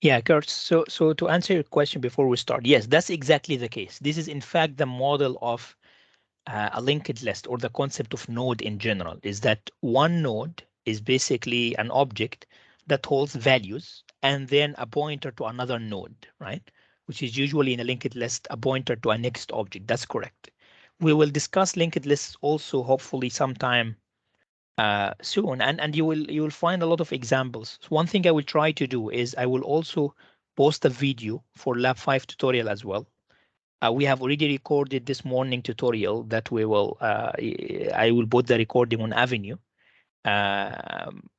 Yeah, Kurt. So to answer your question before we start, yes, that's exactly the case. This is in fact the model of a linked list, or the concept of node in general, is that one node is basically an object that holds values and then a pointer to another node, right? Which is usually in a linked list, a pointer to a next object. That's correct. We will discuss linked lists also, hopefully sometime soon, and you will find a lot of examples. So one thing I will try to do is I will also post a video for Lab 5 tutorial as well. We have already recorded this morning tutorial that we will I will put the recording on Avenue. Um,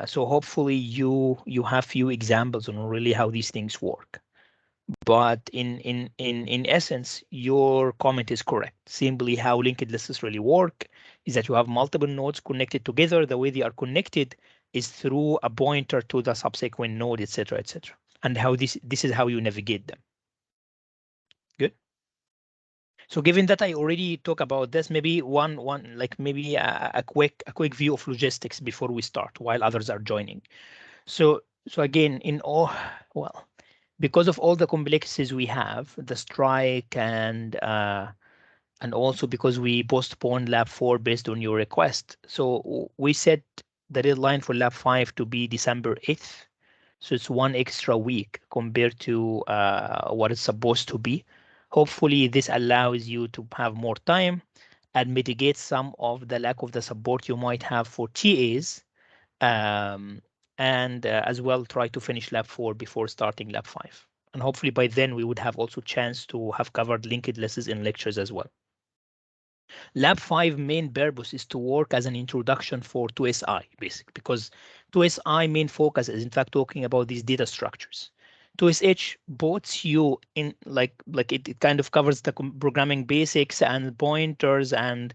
so hopefully you have few examples on really how these things work. But in essence, your comment is correct. Simply how linked lists really work is that you have multiple nodes connected together. The way they are connected is through a pointer to the subsequent node, etc., etc. And how this is how you navigate them. Good. So given that I already talked about this, maybe one like maybe a quick view of logistics before we start, while others are joining. So again, in all, well, because of all the complexities we have, the strike and also because we postponed Lab 4 based on your request. So we set the deadline for Lab 5 to be December 8th. So it's one extra week compared to what it's supposed to be. Hopefully, this allows you to have more time and mitigate some of the lack of the support you might have for TAs, um, and as well try to finish Lab 4 before starting Lab 5. And hopefully by then we would have also chance to have covered linked lists in lectures as well. Lab 5 main purpose is to work as an introduction for 2SI, basically, because 2SI main focus is in fact talking about these data structures. 2SH puts you in it kind of covers the programming basics and pointers and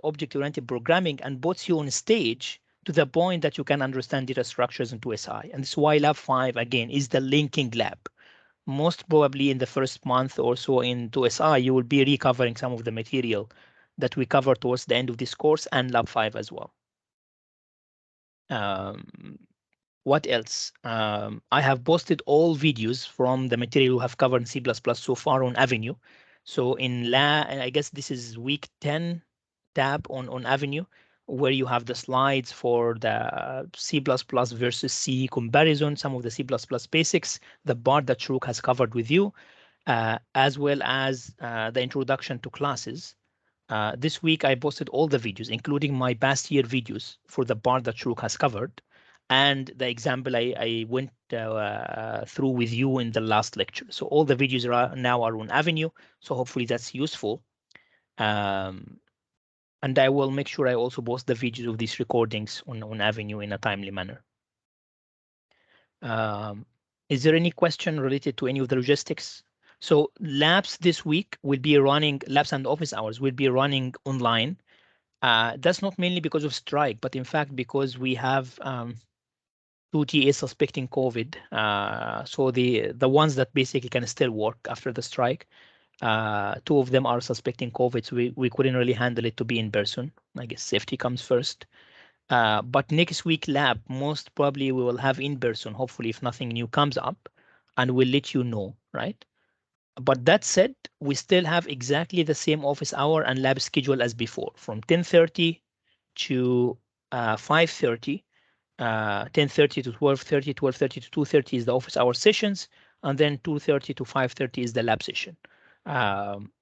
object-oriented programming and puts you on stage to the point that you can understand data structures in 2SI. And this is why Lab 5 again is the linking lab. Most probably in the first month or so in 2SI, you will be recovering some of the material that we cover towards the end of this course and Lab 5 as well. Um, what else? I have posted all videos from the material we have covered in C++ so far on Avenue. So I guess this is week 10 tab on Avenue, where you have the slides for the C++ versus C comparison, some of the C++ basics, the part that Shuruk has covered with you, as well as the introduction to classes. This week, I posted all the videos, including my past year videos for the part that Shuruk has covered, and the example I went through with you in the last lecture. So all the videos now are on Avenue, so hopefully that's useful. Um, and I will make sure I also post the videos of these recordings on Avenue in a timely manner. Um, is there any question related to any of the logistics? So labs this week will be running, labs and office hours will be running online. That's not mainly because of strike, but in fact because we have two TAs suspecting COVID. So the ones that basically can still work after the strike, two of them are suspecting COVID, so we couldn't really handle it to be in person. I guess safety comes first. But next week lab, most probably we will have in person, hopefully if nothing new comes up, and we'll let you know, right? But that said, we still have exactly the same office hour and lab schedule as before, from 10:30 to 5:30, 10:30 to 12:30, 12:30 to 2:30 is the office hour sessions, and then 2:30 to 5:30 is the lab session.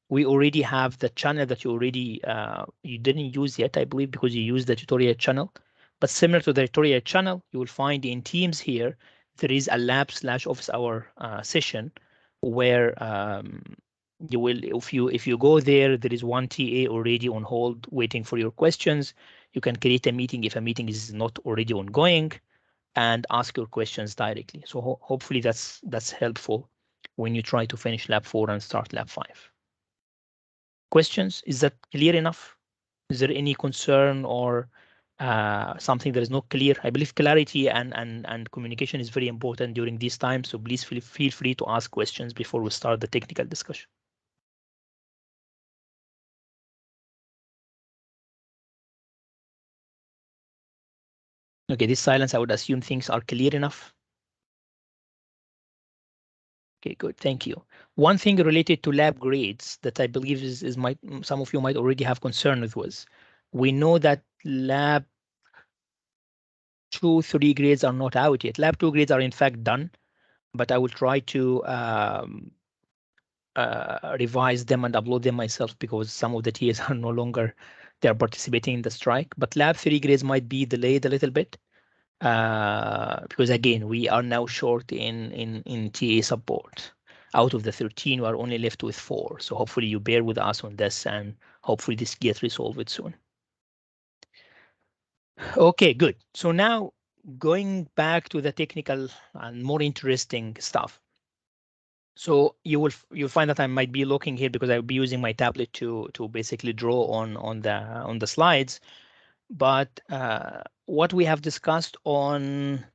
We already have the channel that you didn't use yet, I believe, because you used the tutorial channel. But similar to the tutorial channel, you will find in Teams here, there is a lab/office hour session where you will, if you go there, there is one TA already on hold waiting for your questions. You can create a meeting if a meeting is not already ongoing and ask your questions directly. So hopefully that's helpful when you try to finish lab 4 and start lab 5. Questions? Is that clear enough? Is there any concern or something that is not clear? I believe clarity and communication is very important during these times. So please feel free to ask questions before we start the technical discussion. Okay, this silence, I would assume things are clear enough. Okay, good. Thank you. One thing related to lab grades that I believe is some of you might already have concern with was, we know that lab 2, 3 grades are not out yet. Lab 2 grades are in fact done, but I will try to revise them and upload them myself because some of the TAs are no longer, they're participating in the strike. But lab 3 grades might be delayed a little bit because again, we are now short in TA support. Out of the 13, we are only left with 4. So hopefully you bear with us on this and hopefully this gets resolved soon. Okay, good. So now going back to the technical and more interesting stuff. So you'll find that I might be looking here because I'll be using my tablet to basically draw on the slides. But what we have discussed on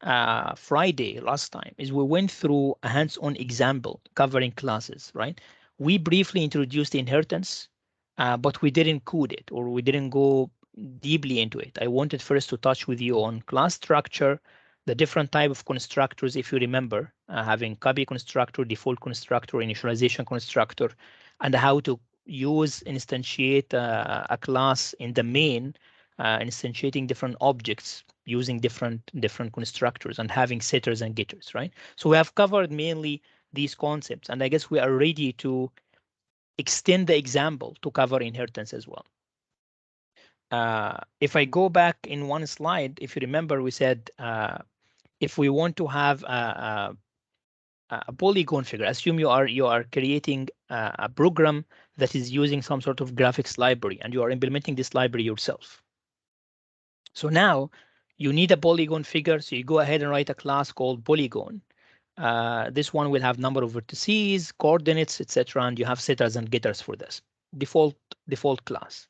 Friday last time is we went through a hands-on example covering classes, right? We briefly introduced the inheritance, but we didn't code it or we didn't go deeply into it. I wanted first to touch with you on class structure, the different type of constructors, if you remember, having copy constructor, default constructor, initialization constructor, and how to use instantiate a class in the main, instantiating different objects using different constructors and having setters and getters, right? So we have covered mainly these concepts, and I guess we are ready to extend the example to cover inheritance as well. If I go back in one slide, if you remember, we said if we want to have a polygon figure, assume you are creating a program that is using some sort of graphics library and you are implementing this library yourself. So now you need a polygon figure, so you go ahead and write a class called polygon. This one will have number of vertices, coordinates, etc., and you have setters and getters for this default class.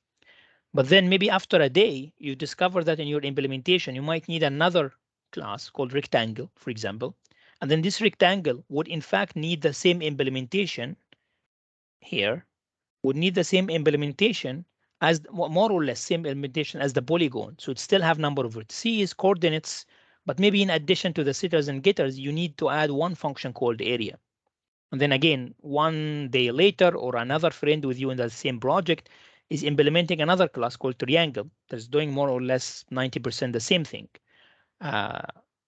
But then maybe after a day, you discover that in your implementation, you might need another class called rectangle, for example. And then this rectangle would in fact need the same implementation here, would need the same implementation as more or less same implementation as the polygon. So it still have number of vertices, coordinates, but maybe in addition to the setters and getters, you need to add one function called area. And then again, one day later, or another friend with you in the same project is implementing another class called triangle that's doing more or less 90% the same thing.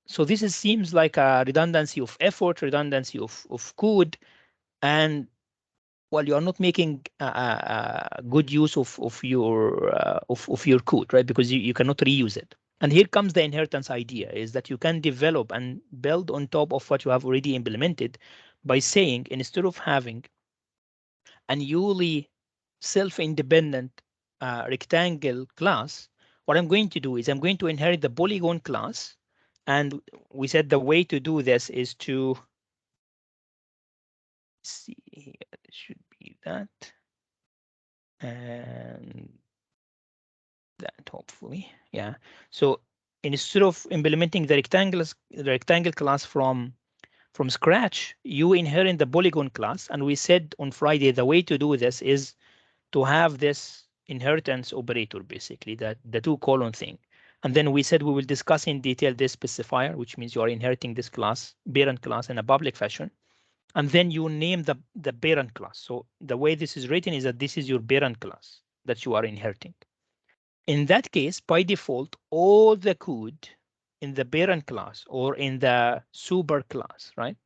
So this seems like a redundancy of effort, redundancy of code, and well, you are not making good use of your code, right? Because you cannot reuse it. And here comes the inheritance idea, is that you can develop and build on top of what you have already implemented by saying, instead of having a newly self-independent rectangle class, what I'm going to do is I'm going to inherit the polygon class. And we said the way to do this is to see here, it should be that. And that hopefully, yeah. So instead of implementing the rectangle class from scratch, you inherit the polygon class. And we said on Friday, the way to do this is to have this inheritance operator, basically, that the 2: thing. And then we said we will discuss in detail this specifier, which means you are inheriting this class, parent class, in a public fashion. And then you name the parent class. So the way this is written is that this is your parent class that you are inheriting. In that case, by default, all the code in the parent class or in the super class, right,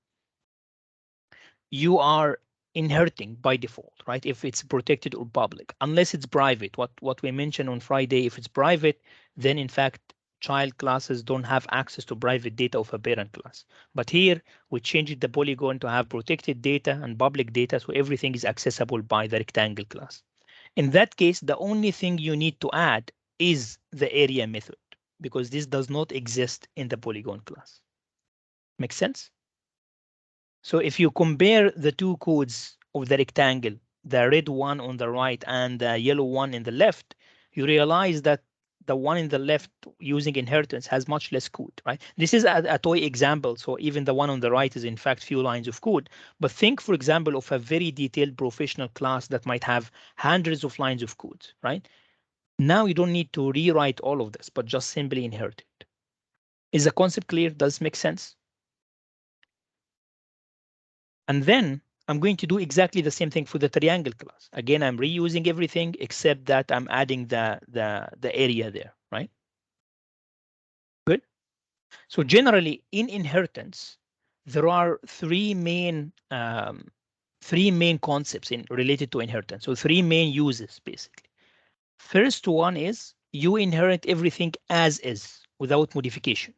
you are inheriting by default, right? If it's protected or public, unless it's private. What we mentioned on Friday, if it's private, then in fact, child classes don't have access to private data of a parent class. But here we changed the polygon to have protected data and public data, so everything is accessible by the rectangle class. In that case, the only thing you need to add is the area method, because this does not exist in the polygon class. Make sense? So if you compare the two codes of the rectangle, the red one on the right and the yellow one in the left, you realize that the one in the left using inheritance has much less code, right? This is a toy example, so even the one on the right is in fact few lines of code. But think, for example, of a very detailed professional class that might have hundreds of lines of code, right? Now you don't need to rewrite all of this, but just simply inherit it. Is the concept clear? Does it make sense? And then I'm going to do exactly the same thing for the triangle class. Again, I'm reusing everything except that I'm adding the area there, right? Good. So generally in inheritance, there are three main concepts related to inheritance. So three main uses basically. First one is you inherit everything as is without modification.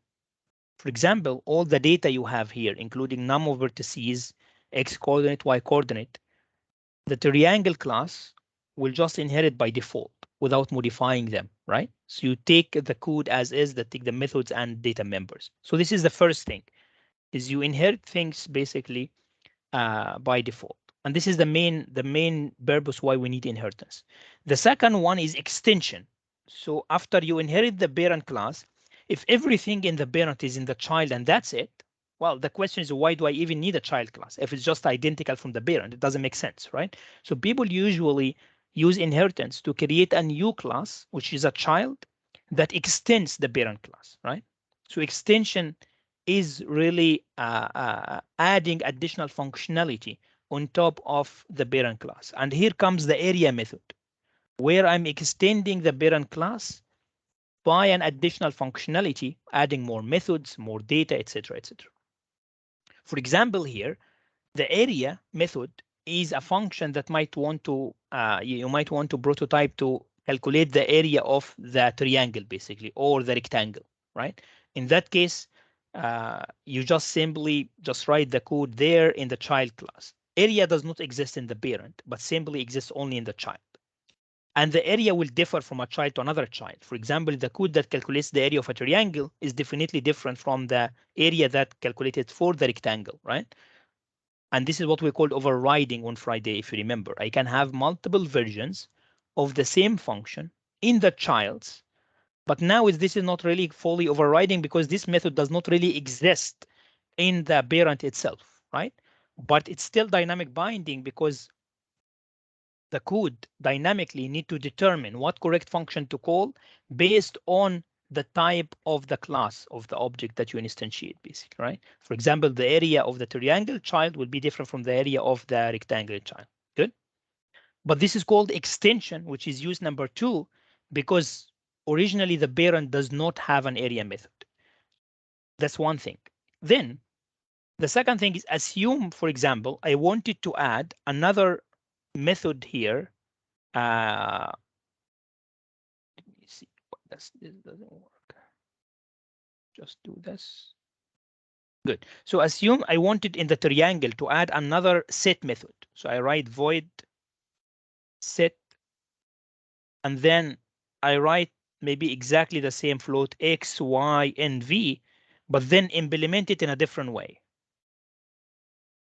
For example, all the data you have here, including num of vertices, x coordinate, y coordinate, the triangle class will just inherit by default without modifying them, right? So you take the code as is, that take the methods and data members. So this is the first thing, is you inherit things basically by default. And this is the main purpose why we need inheritance. The second one is extension. So after you inherit the parent class, if everything in the parent is in the child and that's it, well, the question is, why do I even need a child class? If it's just identical from the parent, it doesn't make sense, right? So people usually use inheritance to create a new class, which is a child that extends the parent class, right? So extension is really adding additional functionality on top of the parent class. And here comes the area method, where I'm extending the parent class by an additional functionality, adding more methods, more data, etc., etc. For example, here, the area method is a function that you might want to prototype to calculate the area of the triangle, basically, or the rectangle, right? In that case, you just simply just write the code there in the child class. Area does not exist in the parent, but simply exists only in the child. And the area will differ from a child to another child. For example, the code that calculates the area of a triangle is definitely different from the area that calculated for the rectangle, right? And this is what we called overriding on Friday, if you remember. I can have multiple versions of the same function in the childs, but now this is not really fully overriding because this method does not really exist in the parent itself, right? But it's still dynamic binding because the code dynamically need to determine what correct function to call based on the type of the class of the object that you instantiate, basically, right? For example, the area of the triangle child will be different from the area of the rectangular child. Good. But this is called extension, which is use number 2, because originally the parent does not have an area method. That's one thing. Then the second thing is assume, for example, I wanted to add another method here. Let me see. This doesn't work. Just do this. Good. So assume I wanted in the triangle to add another set method. So I write void set, and then I write maybe exactly the same float x, y, and v, but then implement it in a different way.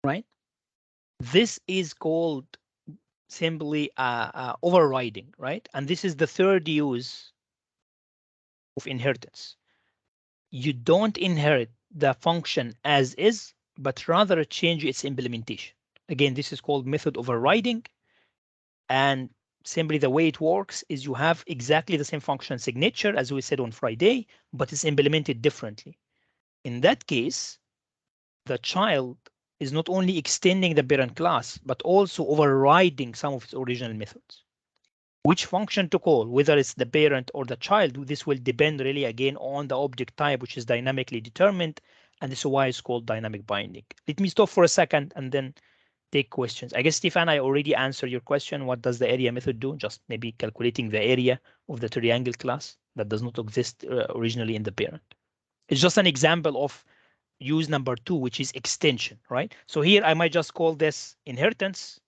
Right? This is called simply overriding, right? And this is the third use of inheritance. You don't inherit the function as is, but rather change its implementation. Again, this is called method overriding. And simply the way it works is you have exactly the same function signature as we said on Friday, but it's implemented differently. In that case, the child is not only extending the parent class, but also overriding some of its original methods. Which function to call, whether it's the parent or the child, this will depend really again on the object type, which is dynamically determined, and this is why it's called dynamic binding. Let me stop for a second and then take questions. I guess, Stefan, I already answered your question. What does the area method do? Just maybe calculating the area of the triangle class that does not exist originally in the parent. It's just an example of use number 2, which is extension, right? So here I might just call this inheritance.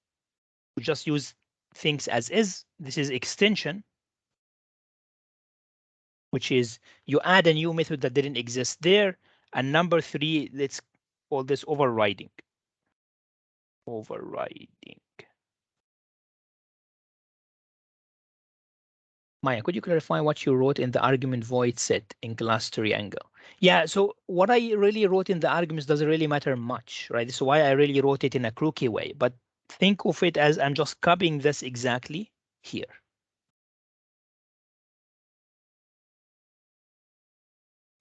We just use things as is. This is extension, which is you add a new method that didn't exist there. And number 3, let's call this overriding. Overriding. Maya, could you clarify what you wrote in the argument void set in class triangle? Yeah, so what I really wrote in the arguments doesn't really matter much, right? So why I really wrote it in a crooked way, but think of it as I'm just copying this exactly here.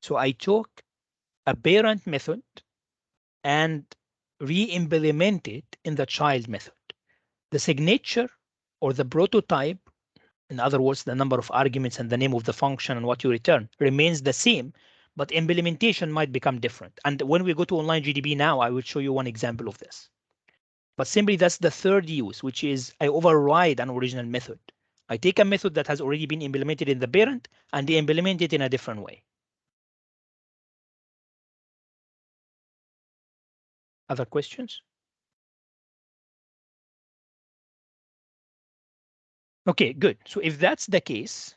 So I took a parent method and re-implement it in the child method. The signature or the prototype, in other words, the number of arguments and the name of the function and what you return remains the same, but implementation might become different. And when we go to online GDB now, I will show you one example of this. But simply that's the third use, which is I override an original method. I take a method that has already been implemented in the parent and implement it in a different way. Other questions? Okay, good. So if that's the case,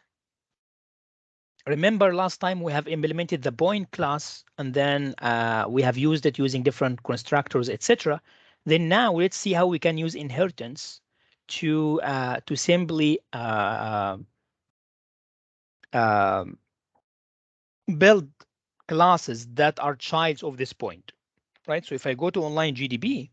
remember last time we have implemented the point class and then we have used it using different constructors, etc. Then now let's see how we can use inheritance to simply um, build classes that are childs of this point, right? So if I go to online GDB,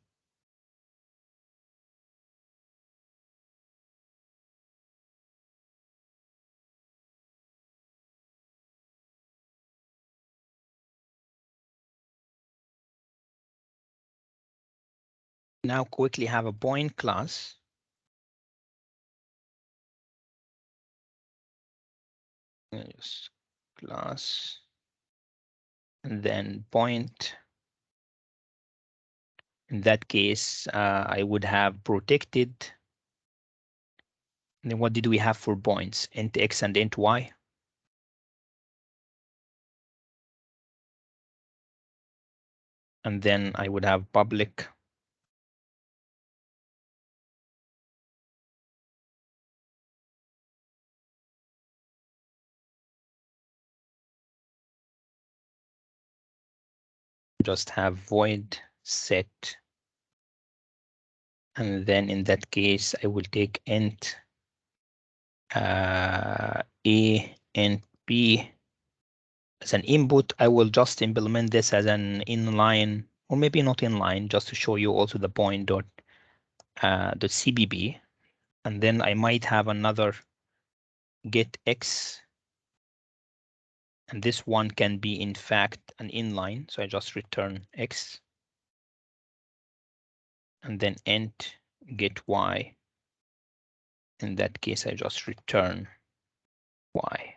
now quickly have a point class. Yes, class, and then point. In that case, I would have protected. And then what did we have for points? Int x and int y. And then I would have public. Just have void set. And then in that case, I will take int a, int b as an input. I will just implement this as an inline, or maybe not inline, just to show you also the point dot cbb. And then I might have another get x. And this one can be, in fact, an inline. So I just return x. And then int get y. In that case, I just return y.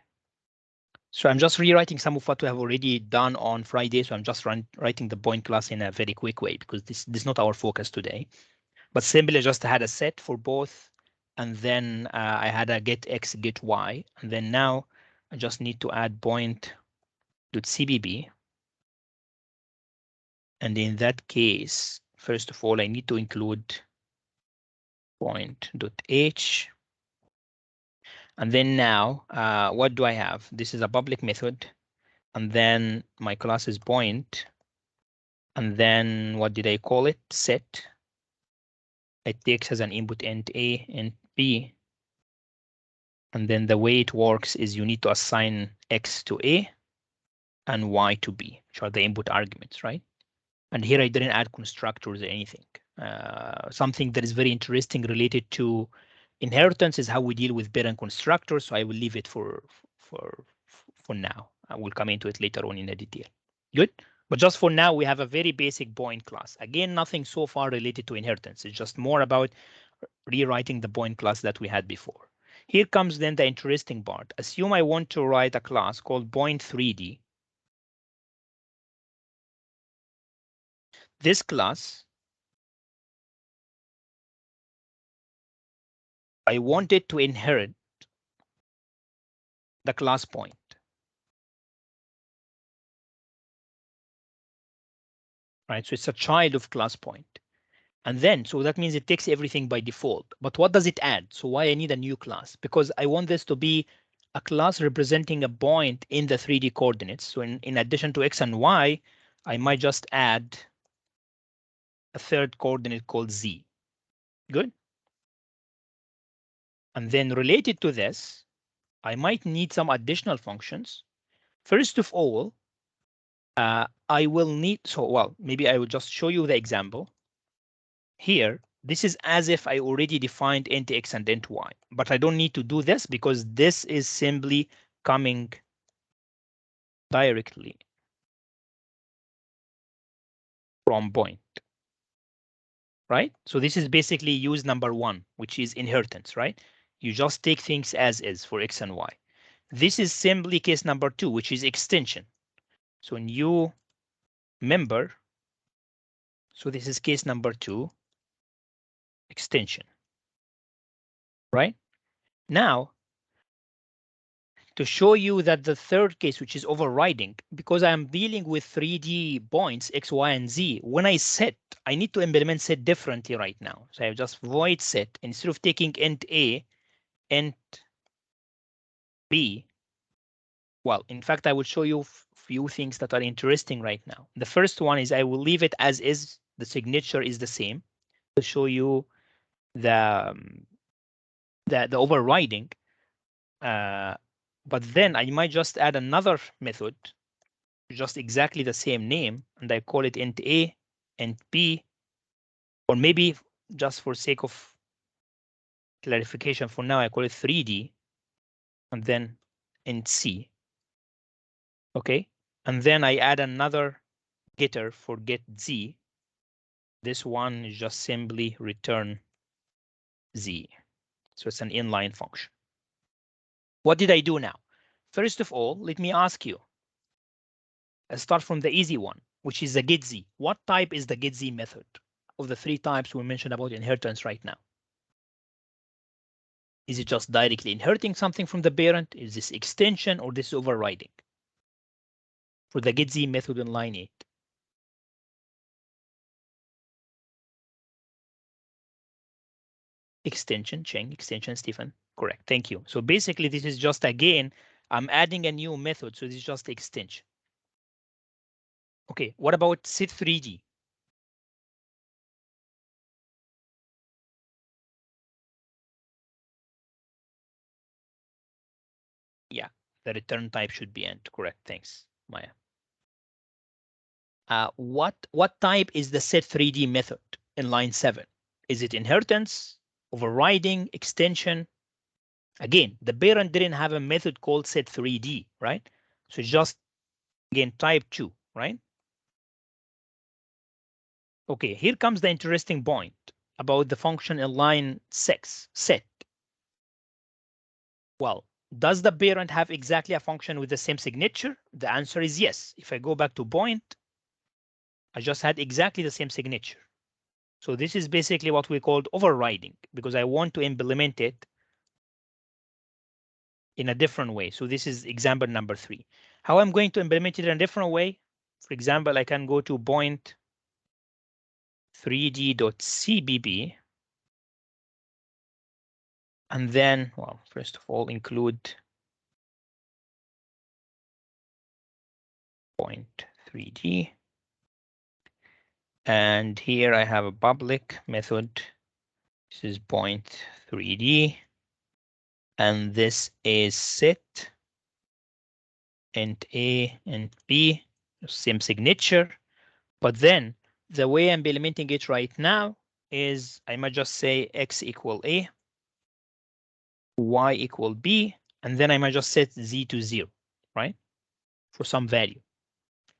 So I'm just rewriting some of what we have already done on Friday. So I'm just writing the point class in a very quick way because this is not our focus today. But simply I just had a set for both. And then I had a get x, get y. And then now I just need to add point.cbb. And in that case, first of all, I need to include point.h. And then now, what do I have? This is a public method. And then my class is point. And then what did I call it? Set. It takes as an input int a, int b. And then the way it works is you need to assign x to a and y to b, which are the input arguments, right? And here I didn't add constructors or anything. Something that is very interesting related to inheritance is how we deal with parent constructors. So I will leave it for now. I will come into it later on in the detail. Good. But just for now, we have a very basic point class. Again, nothing so far related to inheritance. It's just more about rewriting the point class that we had before. Here comes then the interesting part. Assume I want to write a class called point3d. This class, I want it to inherit the class point. Right, so it's a child of class point. And then, so that means it takes everything by default. But what does it add? So why I need a new class? Because I want this to be a class representing a point in the 3D coordinates. So in addition to x and y, I might just add a third coordinate called z. Good. And then related to this, I might need some additional functions. First of all, I will need, so well, maybe I will just show you the example. Here, this is as if I already defined int x and int y, but I don't need to do this because this is simply coming directly from point. right? So this is basically use number one, which is inheritance, right? You just take things as is for X and Y. This is simply case number two, which is extension. So new member. So this is case number two, extension, right? Now, to show you that the third case, which is overriding, because I'm dealing with 3D points, X, Y, and Z, when I set, I need to implement set differently right now. So I have just void set. Instead of taking int A, int B, well, in fact, I will show you few things that are interesting right now. The first one is I will leave it as is. The signature is the same. To show you the the overriding. But then I might just add another method, just exactly the same name, and I call it int A, int B, or maybe just for sake of clarification for now, I call it 3D, and then int C. Okay, and then I add another getter for get Z. This one is just simply return Z. So it's an inline function. What did I do now? First of all, let me ask you. Let's start from the easy one, which is the getZ. What type is the getZ method of the three types we mentioned about inheritance right now? Is it just directly inheriting something from the parent? Is this extension or this is overriding? For the getZ method in line 8. Extension, Cheng, extension, Stephen. Correct, thank you. So basically this is just, again, I'm adding a new method, so this is just the extension. Okay, what about set3D? Yeah, the return type should be int. Correct, thanks, Maya. What type is the set3D method in line 7? Is it inheritance, overriding, extension? Again, the parent didn't have a method called set3D, right? So just, again, type 2, right? Okay, here comes the interesting point about the function in line 6, set. Well, does the parent have exactly a function with the same signature? The answer is yes. If I go back to point, I just had exactly the same signature. So this is basically what we called overriding, because I want to implement it in a different way. So this is example number 3. How I'm going to implement it in a different way? For example, I can go to point 3d.cbb, and then, well, first of all, include point 3d. And here I have a public method. This is point 3d. And this is set int A and B, same signature. But then the way I'm implementing it right now is I might just say x equal A, y equal B, and then I might just set z to 0, right? For some value.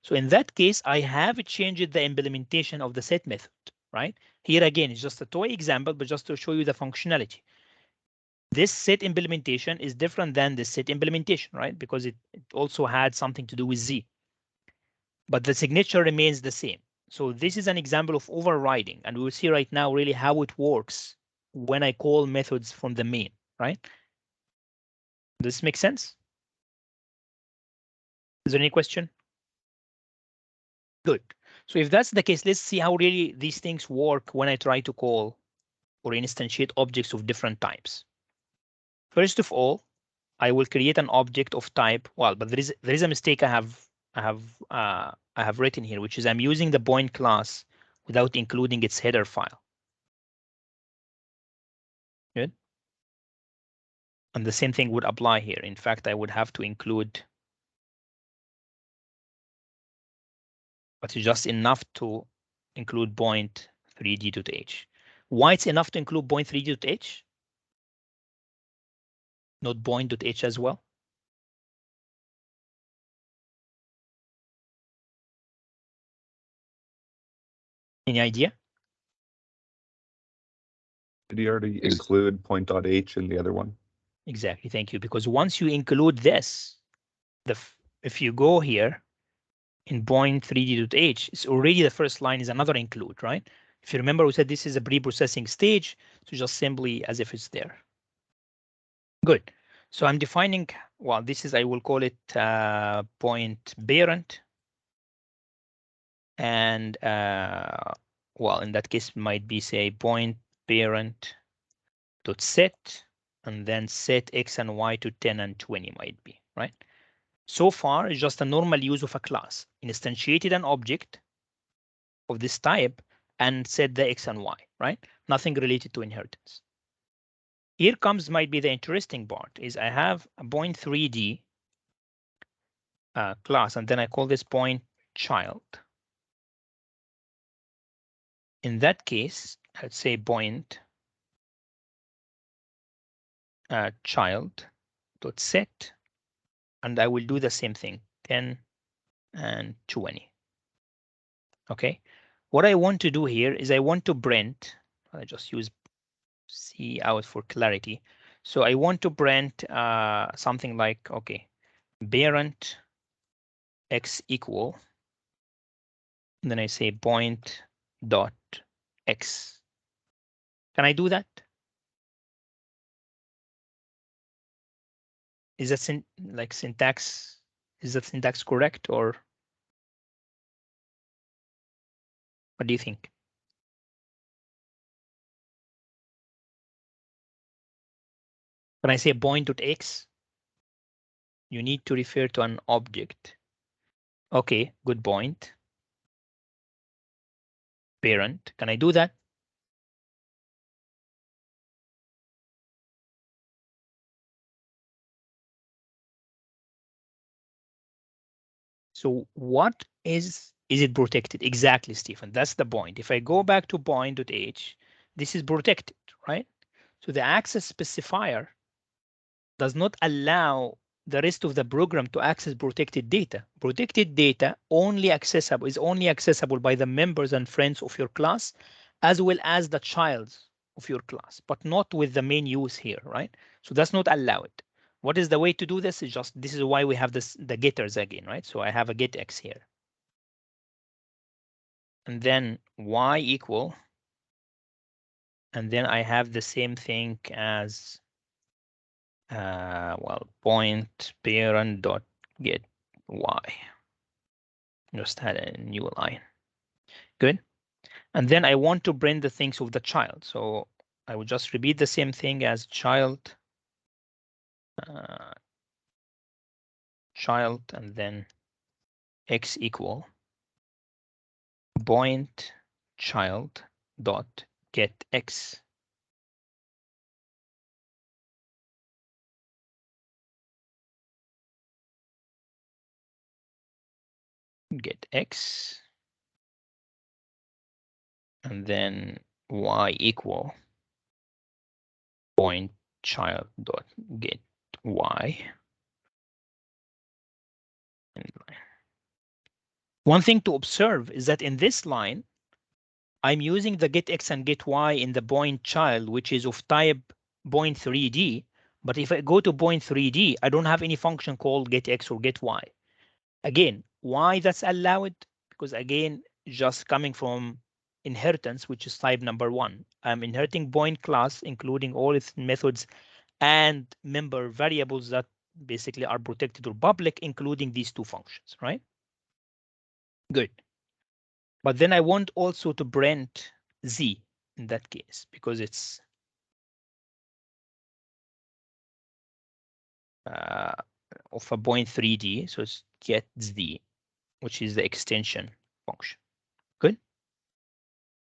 So in that case, I have changed the implementation of the set method, right? Here again, it's just a toy example, but just to show you the functionality. This set implementation is different than the set implementation, right? Because it also had something to do with Z. But the signature remains the same. So this is an example of overriding, and we'll see right now really how it works when I call methods from the main, right? Does this make sense? Is there any question? Good. So if that's the case, let's see how really these things work when I try to call or instantiate objects of different types. First of all, I will create an object of type. Well, but there is a mistake I have written here, which is I'm using the point class without including its header file. Good. And the same thing would apply here. In fact, I would have to include, but it's just enough to include point 3d.h. Why it's enough to include point 3d.h? Not point.h as well? Any idea? Did you already include point.h in the other one? Exactly, thank you. Because once you include this, if you go here in point 3d.h, it's already the first line is another include, right? If you remember, we said this is a pre-processing stage, so just simply as if it's there. Good. So I'm defining, well, this is, I will call it point parent. And well, in that case, might be say point parent dot set, and then set x and y to 10 and 20 might be, right? So far, it's just a normal use of a class. Instantiated an object of this type and set the x and y, right? Nothing related to inheritance. Here comes might be the interesting part is I have a point 3D class, and then I call this point child. In that case, let's say point child dot set, and I will do the same thing, 10 and 20. Okay. What I want to do here is I want to print, I just use C out for clarity. So I want to print something like, okay, parent x equal, and then I say point dot x. Can I do that? Is that syntax? Is that syntax correct, or what do you think? When I say point.x, you need to refer to an object. Okay, good point. Parent, can I do that? So what is it protected? Exactly, Stephen. That's the point. If I go back to point.h, this is protected, right? So the access specifier does not allow the rest of the program to access protected data. Protected data is only accessible by the members and friends of your class, as well as the childs of your class, but not with the main use here, right? So that's not allowed. What is the way to do this? Is just this is why we have the getters again, right? So I have a get x here. And then y equal, and then I have the same thing as well, point parent dot get y. Just add a new line. Good. And then I want to print the things of the child. So I will just repeat the same thing as child, child, and then x equal point child dot get x. Get x, and then y equal point child dot get y. One thing to observe is that in this line, I'm using the get x and get y in the point child, which is of type point 3D. But if I go to point 3D, I don't have any function called get x or get y. Again, why that's allowed? Because again, just coming from inheritance, which is type number 1. I'm inheriting point class, including all its methods and member variables that basically are protected or public, including these two functions, right? Good. But then I want also to print z in that case, because it's of a point 3D, so it's get z, which is the extension function. Good.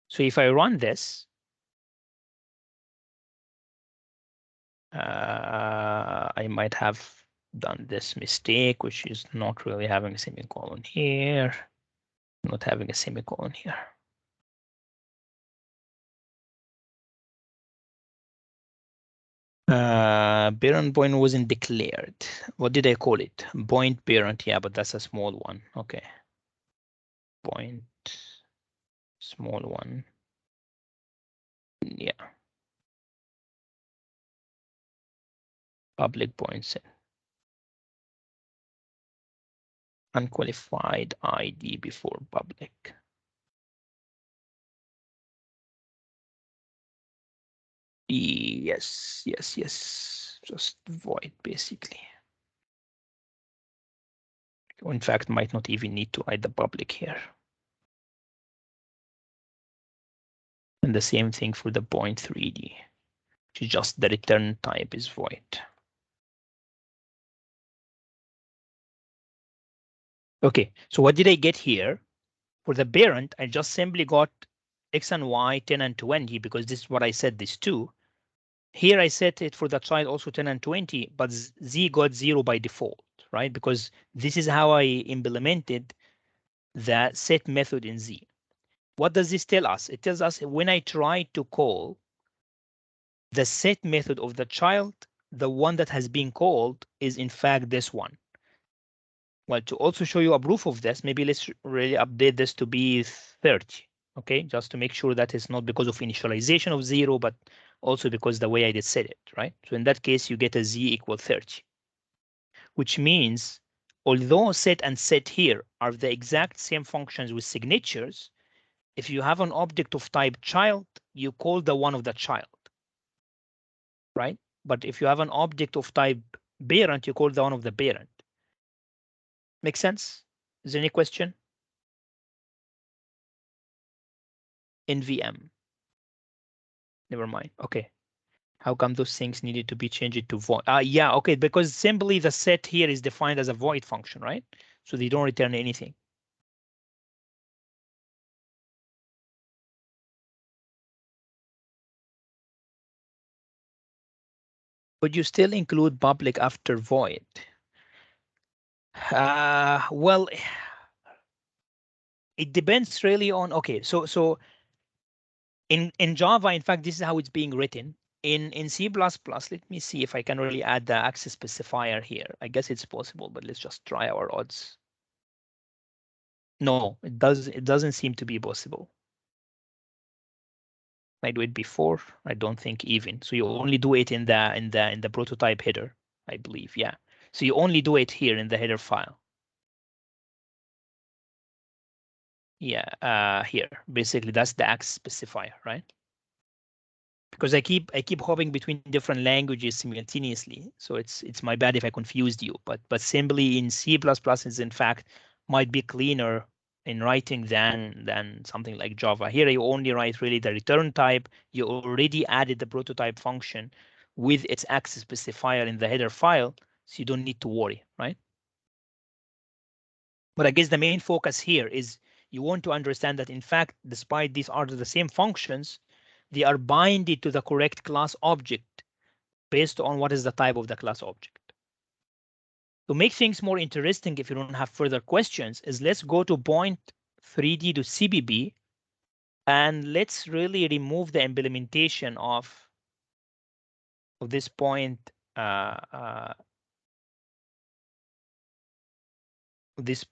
So if I run this, I might have done this mistake, which is not really having a semicolon here, not having a semicolon here. Parent point wasn't declared. What did I call it? Point parent, yeah, but that's a small one. Okay. Point small one. Yeah. public points in. Unqualified ID before public. Yes, yes, yes. Just void basically. In fact, might not even need to hide the public here. And the same thing for the point 3D, which is just the return type is void. Okay, so what did I get here? For the parent, I just simply got X and Y 10 and 20 because this is what I set this to. Here I set it for the child also 10 and 20, but Z got 0 by default, right? Because this is how I implemented the set method in Z. What does this tell us? It tells us when I try to call the set method of the child, the one that has been called is in fact this one. Well, to also show you a proof of this, maybe let's really update this to be 30. Okay, just to make sure that it's not because of initialization of 0, but also because the way I did set it, right? So in that case, you get a Z equal 30, which means although set and set here are the exact same functions with signatures, if you have an object of type child, you call the one of the child, right? But if you have an object of type parent, you call the one of the parent. Make sense? Is there any question? In VM. Never mind. Okay. How come those things needed to be changed to void? Yeah, okay, because simply the set here is defined as a void function, right? So they don't return anything. But you still include public after void. Well, it depends really on, okay, so in Java, in fact, this is how it's being written. In C++, let me see if I can really add the access specifier here. I guess it's possible, but let's just try our odds. No, it doesn't seem to be possible. I do it before. I don't think even. So you only do it in the prototype header, I believe. Yeah. So you only do it here in the header file. Yeah. Here, basically, that's the access specifier, right? Because I keep hopping between different languages simultaneously. So it's my bad if I confused you. But simply in C++ is in fact might be cleaner in writing than something like Java. Here you only write really the return type. You already added the prototype function with its access specifier in the header file, so you don't need to worry, right? But I guess the main focus here is you want to understand that in fact, despite these are the same functions, they are binded to the correct class object based on what is the type of the class object. To make things more interesting, if you don't have further questions, is let's go to point 3D to CBB and let's really remove the implementation of this point, of this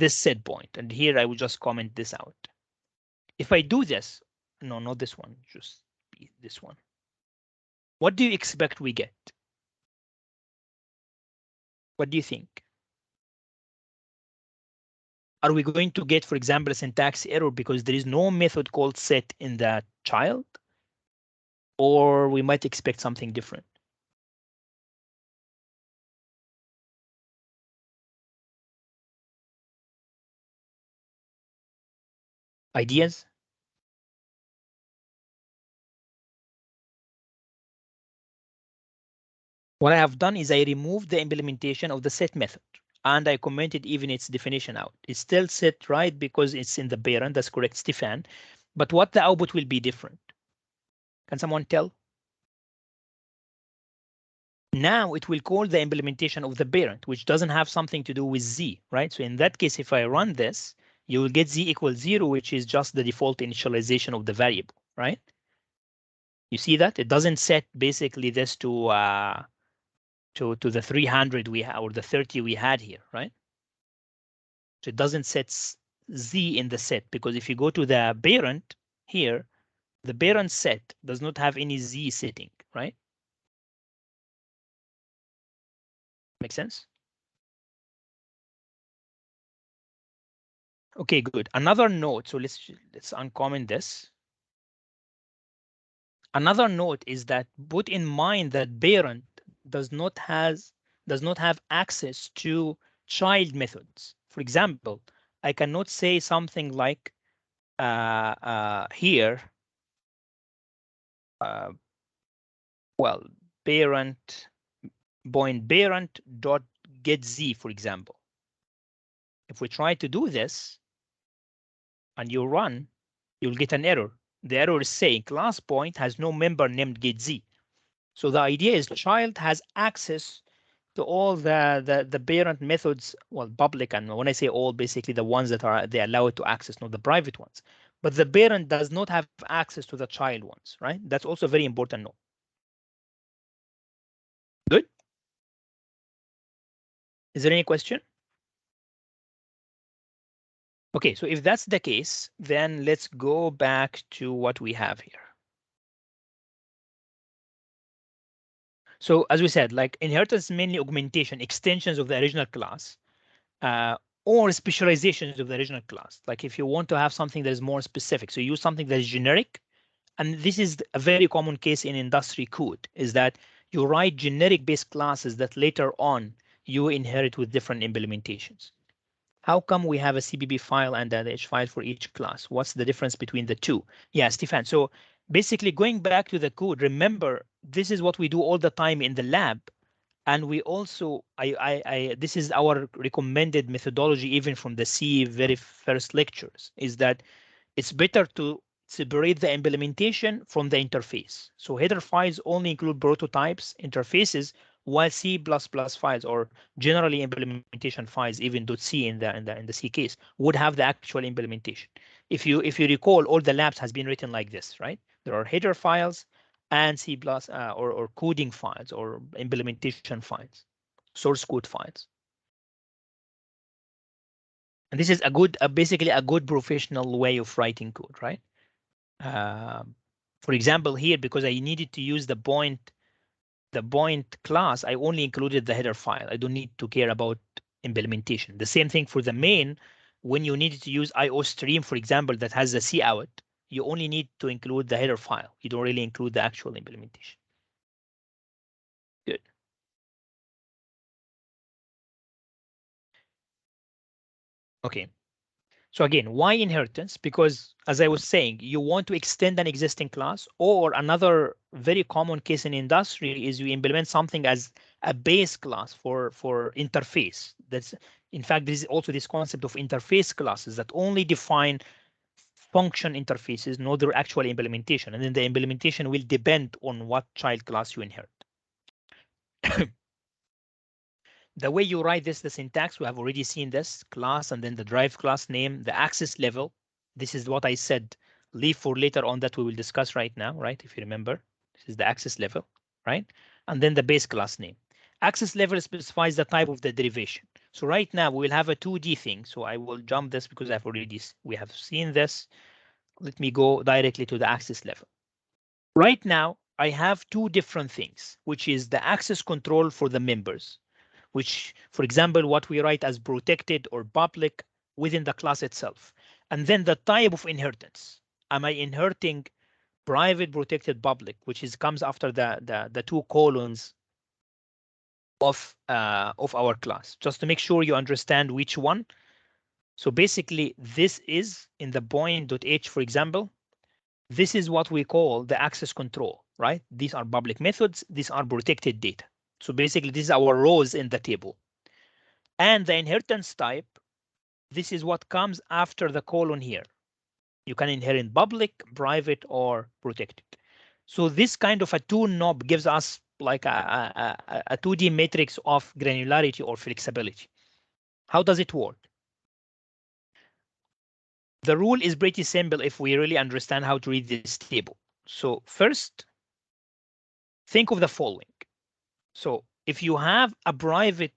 set point. And here I will just comment this out. If I do this, no, not this one, just this one. What do you expect we get? What do you think? Are we going to get, for example, a syntax error because there is no method called set in the child? Or we might expect something different? Ideas? What I have done is I removed the implementation of the set method and I commented even its definition out. It's still set right because it's in the parent, that's correct, Stefan. But what the output will be different? Can someone tell? Now it will call the implementation of the parent, which doesn't have something to do with Z, right? So in that case, if I run this, you will get Z equals 0, which is just the default initialization of the variable, right? You see that? It doesn't set basically this to the 300 we have or the 30 we had here, right? So it doesn't set Z in the set because if you go to the parent here, the parent set does not have any Z setting, right? Make sense? Okay, good. Another note. So let's uncomment this. Another note is that put in mind that parent does not have access to child methods. For example, I cannot say something like here, uh, well, parent dot get z, for example. If we try to do this and you run, you'll get an error. The error is saying class point has no member named get z. So the idea is child has access to all the parent methods, well, public, and when I say all, basically the ones that are they allowed to access, not the private ones. But the parent does not have access to the child ones, right? That's also very important note. Good. Is there any question? Okay, so if that's the case, then let's go back to what we have here. So as we said, like inheritance is mainly augmentation, extensions of the original class, uh, or specializations of the original class. Like if you want to have something that is more specific, so you use something that is generic. And this is a very common case in industry code, is that you write generic based classes that later on you inherit with different implementations. How come we have a CBB file and an H file for each class? What's the difference between the two? Yeah, Stefan. So basically going back to the code, remember, this is what we do all the time in the lab. And we also, this is our recommended methodology, even from the C very first lectures, is that it's better to separate the implementation from the interface. So header files only include prototypes, interfaces, while C++ files or generally implementation files, even .c in the C case, would have the actual implementation. If you recall, all the labs has been written like this, right? There are header files and C++ or coding files or implementation files, source code files. And this is a good, basically a good professional way of writing code, right? For example, here, because I needed to use the point class, I only included the header file. I don't need to care about implementation. The same thing for the main. When you needed to use IO stream, for example, that has the cout, you only need to include the header file. You don't really include the actual implementation. Good. Okay. So again, why inheritance? Because as I was saying, you want to extend an existing class, or another very common case in industry is you implement something as a base class for interface. That's, in fact, this is also this concept of interface classes that only define function interfaces, not their actual implementation. And then the implementation will depend on what child class you inherit. The way you write this, the syntax, we have already seen this class and then the drive class name, the access level. This is what I said, leave for later on that we will discuss right now, right? If you remember, this is the access level, right? And then the base class name. Access level specifies the type of the derivation. So right now we will have a 2D thing. So I will jump this because we have seen this. Let me go directly to the access level. Right now, I have two different things, which is the access control for the members, which, for example, what we write as protected or public within the class itself. And then the type of inheritance. Am I inheriting private, protected, public, which comes after the two colons of our class, just to make sure you understand which one. So basically, this is in the point.h, for example. This is what we call the access control, right? These are public methods. These are protected data. So basically, this is our rows in the table. And the inheritance type, this is what comes after the colon here. You can inherit public, private, or protected. So this kind of a two knob gives us like a 2D matrix of granularity or flexibility. How does it work? The rule is pretty simple if we really understand how to read this table. So first, think of the following. So if you have a private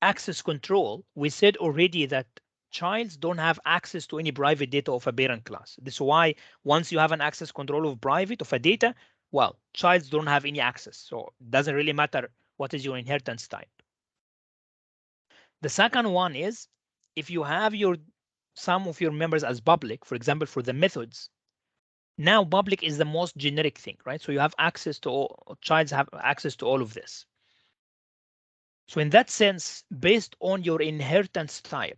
access control, we said already that childs don't have access to any private data of a parent class. This is why once you have an access control of private of a data, well, childs don't have any access. So it doesn't really matter what is your inheritance type. The second one is if you have some of your members as public, for example, for the methods, now public is the most generic thing, right? So you have access to all, childs have access to all of this. So in that sense, based on your inheritance type,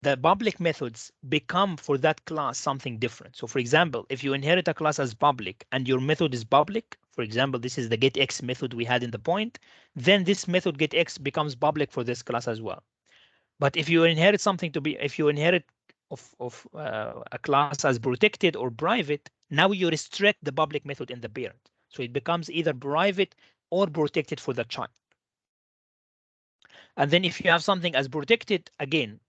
the public methods become for that class something different. So for example, if you inherit a class as public and your method is public, for example, this is the getX method we had in the point, then this method getX becomes public for this class as well. But if you inherit something to be, if you inherit of a class as protected or private, now you restrict the public method in the parent. So it becomes either private or protected for the child. And then if you have something as protected, again,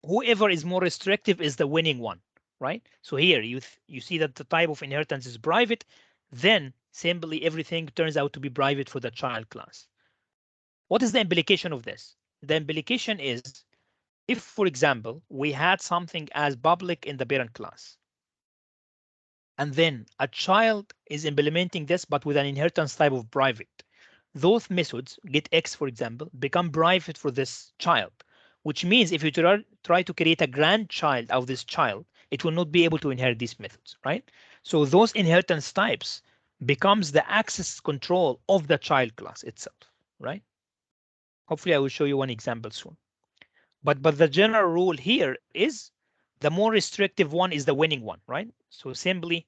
whoever is more restrictive is the winning one, right? So here you see that the type of inheritance is private, then simply everything turns out to be private for the child class. What is the implication of this? The implication is if, for example, we had something as public in the parent class, and then a child is implementing this but with an inheritance type of private, those methods, getX, for example, become private for this child, which means if you try to create a grandchild of this child, it will not be able to inherit these methods, right? So those inheritance types becomes the access control of the child class itself, right? Hopefully I will show you one example soon. But the general rule here is the more restrictive one is the winning one, right? So simply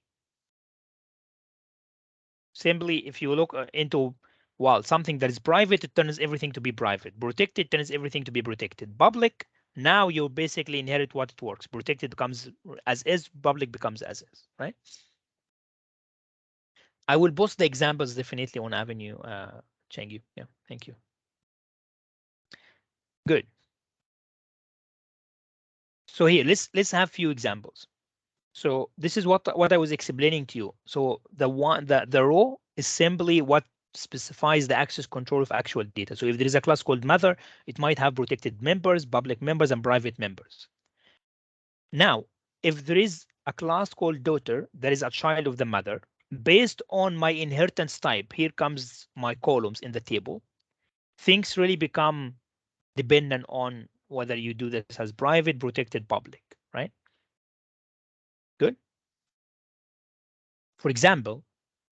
if you look into, well, something that is private, it turns everything to be private. Protected turns everything to be protected. Public, now you basically inherit what it works. Protected becomes as is, public becomes as is, right? I will post the examples definitely on Avenue, Chengyu. Yeah, thank you. Good. So here, let's have few examples. So this is what I was explaining to you. So the row is simply what specifies the access control of actual data. So if there is a class called mother, it might have protected members, public members, and private members. Now, if there is a class called daughter, that is a child of the mother, based on my inheritance type, here comes my columns in the table, things really become dependent on whether you do this as private, protected, public, right? Good. For example,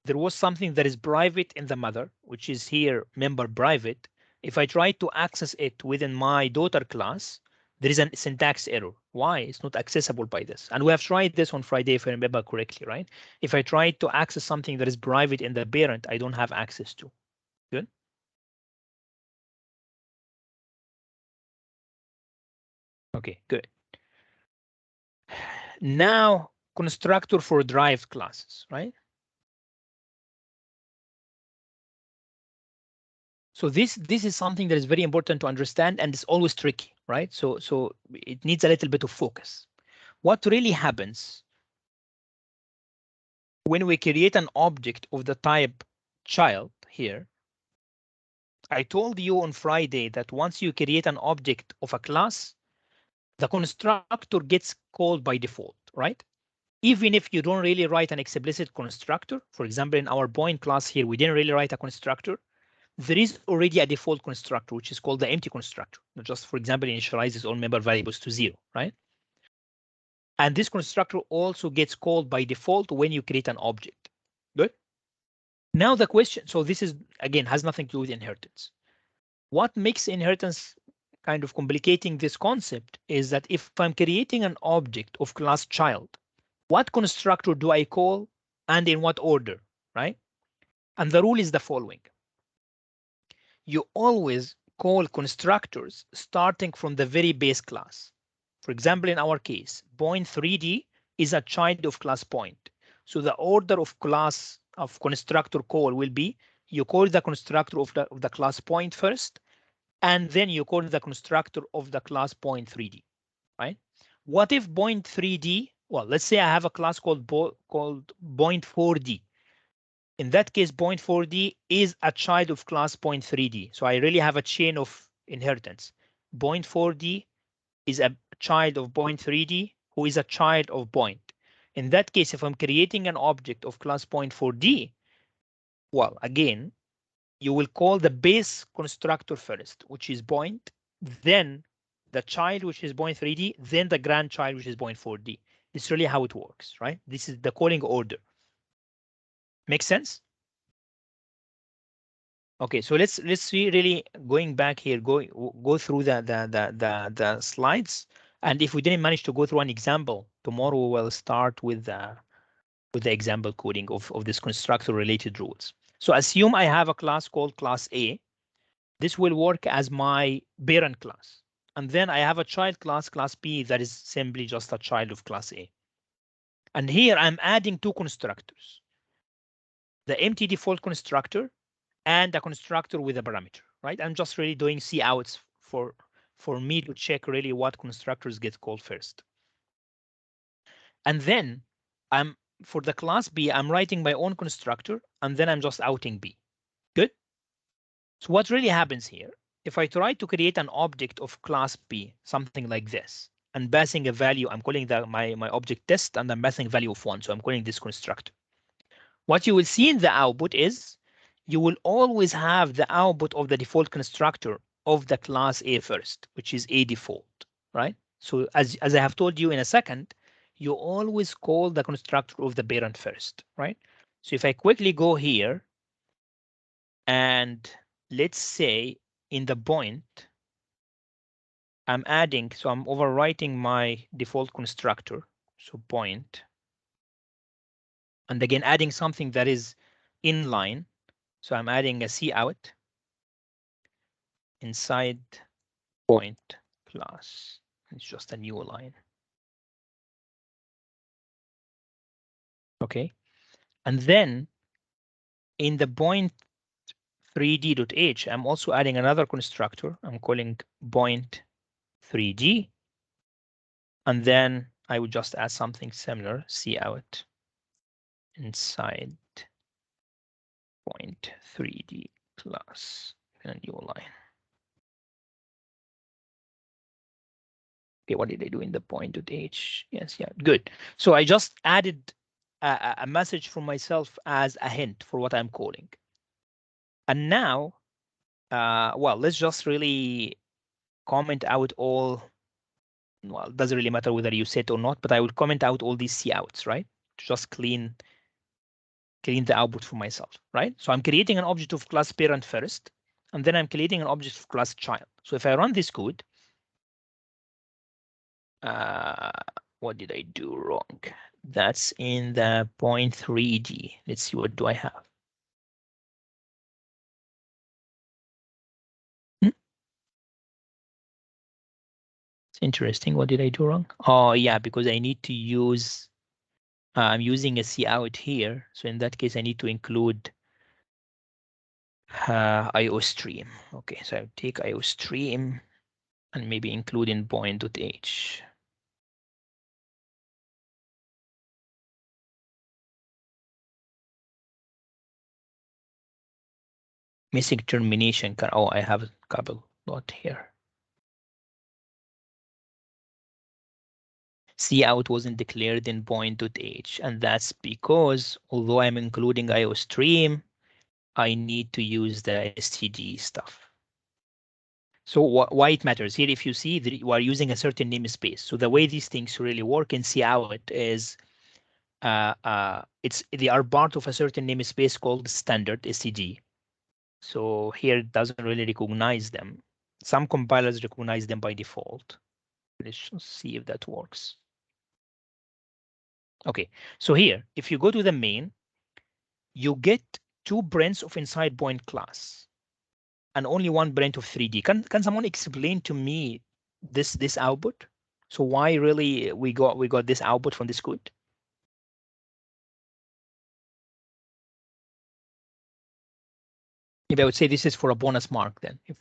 there was something that is private in the mother, which is here member private. If I try to access it within my daughter class, there is a syntax error. Why? It's not accessible by this. And we have tried this on Friday, if I remember correctly, right? If I try to access something that is private in the parent, I don't have access to. Good. Okay, good. Now, constructor for derived classes, right? So this is something that is very important to understand, and it's always tricky, right? So it needs a little bit of focus. What really happens when we create an object of the type child here? I told you on Friday that once you create an object of a class, the constructor gets called by default, right? Even if you don't really write an explicit constructor, for example, in our point class here, we didn't really write a constructor. There is already a default constructor, which is called the empty constructor. Just, for example, initializes all member variables to 0, right? And this constructor also gets called by default when you create an object. Good. Now the question, so this is, again, has nothing to do with inheritance. What makes inheritance kind of complicating this concept is that if I'm creating an object of class child, what constructor do I call and in what order, right? And the rule is the following. You always call constructors starting from the very base class. For example, in our case, point 3D is a child of class point. So the order of class of constructor call will be you call the constructor of the class point first, and then you call the constructor of the class point 3D, right? What if point 3D, well, let's say I have a class called point 4D. In that case, point 4D is a child of class point 3D. So I really have a chain of inheritance. Point 4D is a child of point 3D who is a child of point. In that case, if I'm creating an object of class point 4D, well, again, you will call the base constructor first, which is point, then the child, which is point 3D, then the grandchild, which is point 4D. It's really how it works, right? This is the calling order. Make sense? Okay, so let's see, really going back here, go through the slides. And if we didn't manage to go through an example, tomorrow we'll start with the example coding of this constructor related rules. So assume I have a class called class A. This will work as my parent class. And then I have a child class, class B, that is simply just a child of class A. And here I'm adding two constructors, the empty default constructor and a constructor with a parameter, right? I'm just really doing couts for me to check really what constructors get called first. And then I'm for the class B, I'm writing my own constructor, and then I'm just outing B. Good. So what really happens here, if I try to create an object of class B, something like this, and passing a value, I'm calling that my object test, and I'm passing a value of 1. So I'm calling this constructor. What you will see in the output is you will always have the output of the default constructor of the class A first, which is A default, right? So as I have told you in a second, you always call the constructor of the parent first, right? So if I quickly go here and let's say in the point, I'm adding, so I'm overwriting my default constructor, so point, and again adding something that is inline. So I'm adding a cout inside point class. It's just a new line. Okay. And then in the point 3d.h, I'm also adding another constructor. I'm calling point 3d. And then I would just add something similar, cout inside point 3d class in a new line. Okay, what did I do in the point.h? Yes, yeah, good. So I just added a message for myself as a hint for what I'm calling. And now, well, let's just really comment out all, well, it doesn't really matter whether you set or not, but I would comment out all these couts, right? To just clean the output for myself, right? So I'm creating an object of class parent first, and then I'm creating an object of class child. So if I run this code, what did I do wrong? That's in the point 3D. Let's see, what do I have? It's interesting. What did I do wrong? Oh, yeah, because I need to use, I'm using a cout here. So in that case, I need to include IO stream. Okay, so I take IO stream and maybe include in point.h. Missing termination. Oh, I have a couple lot here. Cout wasn't declared in point.h, and that's because although I'm including IO stream, I need to use the std stuff. So why it matters here? If you see that we are using a certain namespace, so the way these things really work in cout is they are part of a certain namespace called standard std. So here it doesn't really recognize them. Some compilers recognize them by default. Let's just see if that works. Okay, so here, if you go to the main, you get two prints of inside point class and only one print of 3D. Can someone explain to me this output? So why really we got this output from this code? If I would say this is for a bonus mark, then if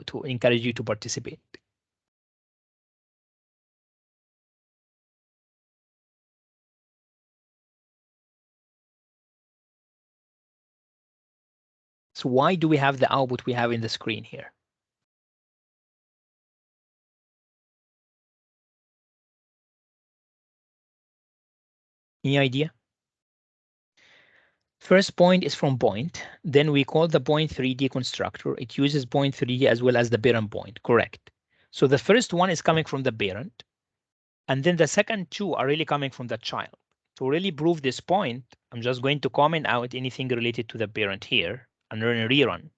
to encourage you to participate. So why do we have the output we have in the screen here? Any idea? First point is from point. Then we call the point 3D constructor. It uses point 3D as well as the parent point, correct? So the first one is coming from the parent, and then the second two are really coming from the child. To really prove this point, I'm just going to comment out anything related to the parent here and run a rerun.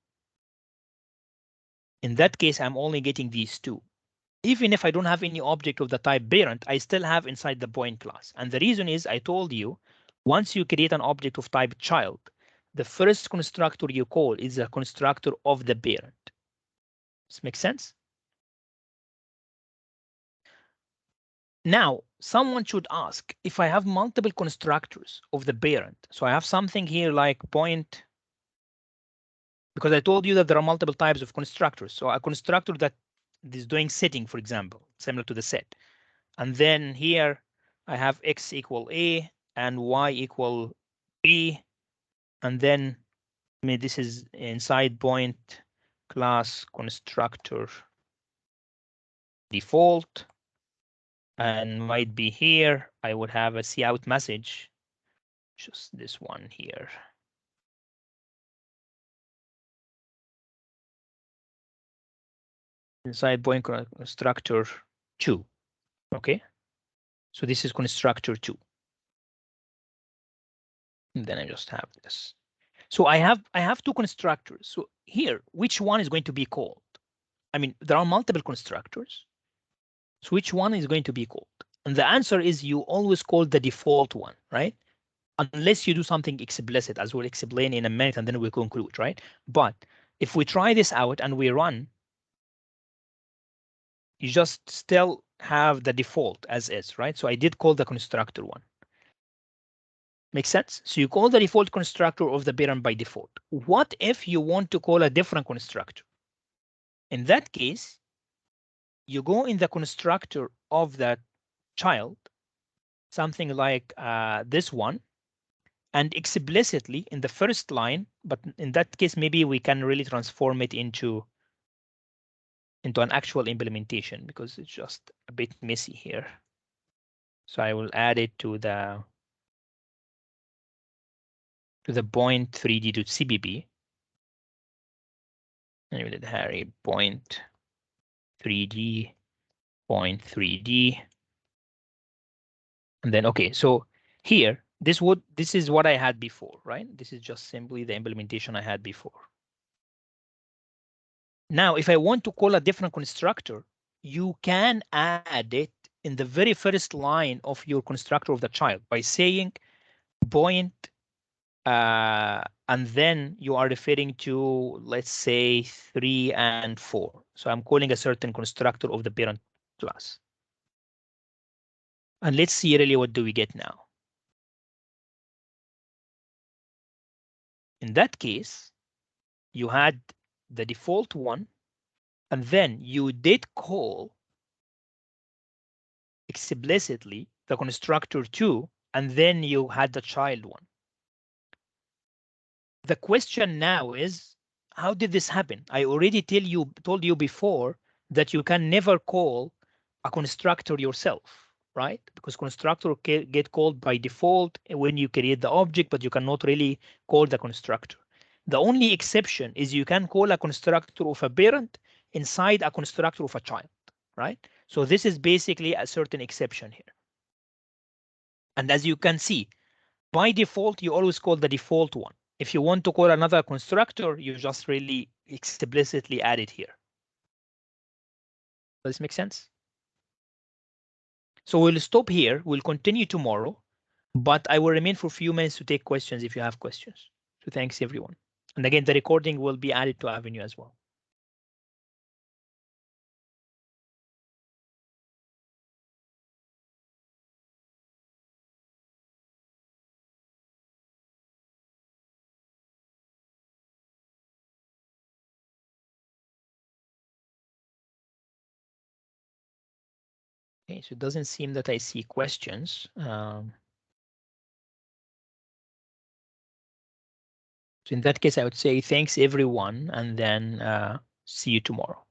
In that case, I'm only getting these two. Even if I don't have any object of the type parent, I still have inside the point class. And the reason is I told you, once you create an object of type child, the first constructor you call is a constructor of the parent. This makes sense? Now, someone should ask, if I have multiple constructors of the parent, so I have something here like point, because I told you that there are multiple types of constructors. So a constructor that is doing setting, for example, similar to the set. And then here I have x equal a and y equal b. And then this is inside point class constructor default. And might be here, I would have a cout message, just this one here. Inside point constructor 2. Okay, so this is constructor 2. And then I just have this. So I have two constructors. So here, which one is going to be called? I mean, there are multiple constructors. So which one is going to be called? And the answer is you always call the default one, right? Unless you do something explicit, as we'll explain in a minute, and then we'll conclude, right? But if we try this out and we run, you just still have the default as is, right? So I did call the constructor one. Makes sense? So you call the default constructor of the parent by default. What if you want to call a different constructor? In that case, you go in the constructor of that child, something like this one, and explicitly in the first line, but in that case, maybe we can really transform it into an actual implementation because it's just a bit messy here. So I will add it to the point 3d.cpp. And we did Harry point 3d point 3d. And then okay, so here this is what I had before, right? This is just simply the implementation I had before. Now, if I want to call a different constructor, you can add it in the very first line of your constructor of the child by saying point, and then you are referring to, let's say, 3 and 4. So I'm calling a certain constructor of the parent class. And let's see really what do we get now. In that case, you had the default one, and then you did call explicitly the constructor 2, and then you had the child one. The question now is, how did this happen? I already told you before that you can never call a constructor yourself, right? Because constructor get called by default when you create the object, but you cannot really call the constructor. The only exception is you can call a constructor of a parent inside a constructor of a child, right? So this is basically a certain exception here. And as you can see, by default, you always call the default one. If you want to call another constructor, you just really explicitly add it here. Does this make sense? So we'll stop here. We'll continue tomorrow, but I will remain for a few minutes to take questions if you have questions. So thanks, everyone. And again, the recording will be added to Avenue as well. Okay, so it doesn't seem that I see questions. So in that case, I would say thanks, everyone, and then see you tomorrow.